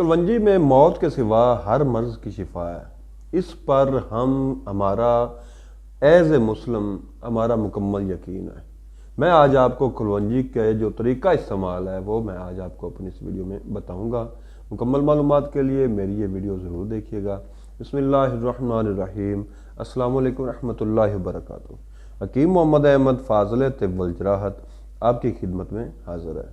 کلونجی میں موت کے سوا ہر مرض کی شفا ہے، اس پر ہمارا ایز اے مسلم ہمارا مکمل یقین ہے۔ میں آج آپ کو کلونجی کے جو طریقہ استعمال ہے وہ میں آج آپ کو اپنی اس ویڈیو میں بتاؤں گا۔ مکمل معلومات کے لیے میری یہ ویڈیو ضرور دیکھیے گا۔ بسم اللہ الرحمن الرحیم۔ السلام علیکم رحمۃ اللہ وبرکاتہ۔ حکیم محمد احمد فاضل طب والجراحت آپ کی خدمت میں حاضر ہے۔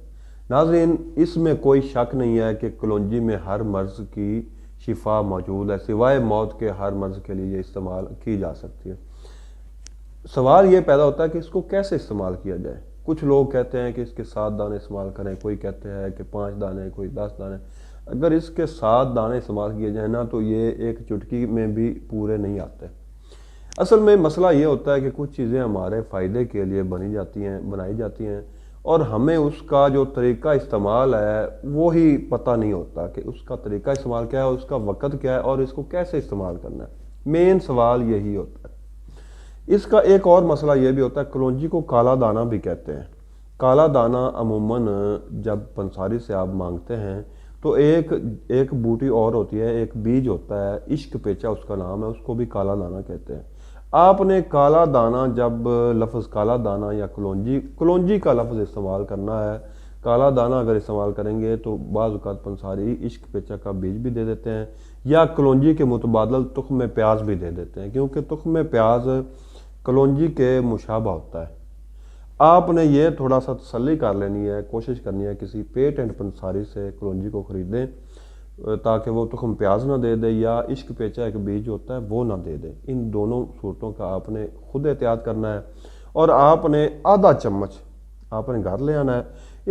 ناظرین، اس میں کوئی شک نہیں ہے کہ کلونجی میں ہر مرض کی شفا موجود ہے، سوائے موت کے ہر مرض کے لیے یہ استعمال کی جا سکتی ہے۔ سوال یہ پیدا ہوتا ہے کہ اس کو کیسے استعمال کیا جائے۔ کچھ لوگ کہتے ہیں کہ اس کے 7 دانے استعمال کریں، کوئی کہتے ہیں کہ 5 دانے، کوئی 10 دانے۔ اگر اس کے 7 دانے استعمال کیے جائیں نا تو یہ ایک چٹکی میں بھی پورے نہیں آتے۔ اصل میں مسئلہ یہ ہوتا ہے کہ کچھ چیزیں ہمارے فائدے کے لیے بنائی جاتی ہیں اور ہمیں اس کا جو طریقہ استعمال ہے وہی پتہ نہیں ہوتا کہ اس کا طریقہ استعمال کیا ہے، اس کا وقت کیا ہے اور اس کو کیسے استعمال کرنا ہے۔ مین سوال یہی ہوتا ہے۔ اس کا ایک اور مسئلہ یہ بھی ہوتا ہے، کلونجی کو کالا دانہ بھی کہتے ہیں۔ کالا دانہ عموماً جب پنساری سے آپ مانگتے ہیں تو ایک بوٹی اور ہوتی ہے، ایک بیج ہوتا ہے، عشق پیچا اس کا نام ہے، اس کو بھی کالا دانہ کہتے ہیں۔ آپ نے کالا دانہ جب لفظ کالا دانہ یا کلونجی کا لفظ استعمال کرنا ہے، کالا دانہ اگر استعمال کریں گے تو بعض اوقات پنساری عشق پیچا کا بیج بھی دے دیتے ہیں یا کلونجی کے متبادل تخم پیاز بھی دے دیتے ہیں، کیونکہ تخم پیاز کلونجی کے مشابہ ہوتا ہے۔ آپ نے یہ تھوڑا سا تسلی کر لینی ہے، کوشش کرنی ہے کسی پیٹنٹ پنساری سے کلونجی کو خریدیں تاکہ وہ تخم پیاز نہ دے دے یا عشق پیچا ایک بیج ہوتا ہے وہ نہ دے دے۔ ان دونوں صورتوں کا آپ نے خود احتیاط کرنا ہے اور آپ نے آدھا چمچ آپ نے گھر لے آنا ہے،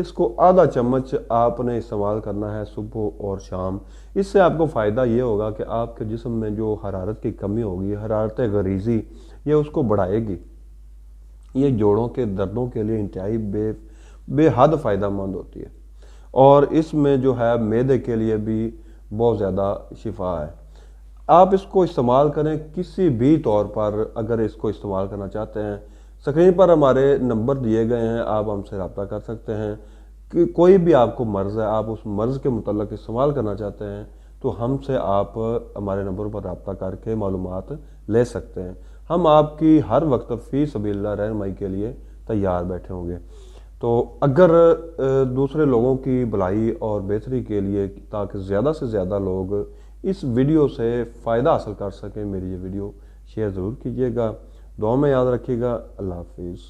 اس کو آدھا چمچ آپ نے استعمال کرنا ہے صبح اور شام۔ اس سے آپ کو فائدہ یہ ہوگا کہ آپ کے جسم میں جو حرارت کی کمی ہوگی، حرارت غریزی، یہ اس کو بڑھائے گی۔ یہ جوڑوں کے دردوں کے لیے انتہائی بے حد فائدہ مند ہوتی ہے اور اس میں جو ہے معدے کے لیے بھی بہت زیادہ شفا ہے۔ آپ اس کو استعمال کریں کسی بھی طور پر، اگر اس کو استعمال کرنا چاہتے ہیں اسکرین پر ہمارے نمبر دیے گئے ہیں، آپ ہم سے رابطہ کر سکتے ہیں کہ کوئی بھی آپ کو مرض ہے، آپ اس مرض کے متعلق استعمال کرنا چاہتے ہیں تو ہم سے آپ ہمارے نمبر پر رابطہ کر کے معلومات لے سکتے ہیں۔ ہم آپ کی ہر وقت فی سبیل اللہ رہنمائی کے لیے تیار بیٹھے ہوں گے۔ تو اگر دوسرے لوگوں کی بھلائی اور بہتری کے لیے تاکہ زیادہ سے زیادہ لوگ اس ویڈیو سے فائدہ حاصل کر سکیں، میری یہ ویڈیو شیئر ضرور کیجیے گا۔ دعا میں یاد رکھیے گا۔ اللہ حافظ۔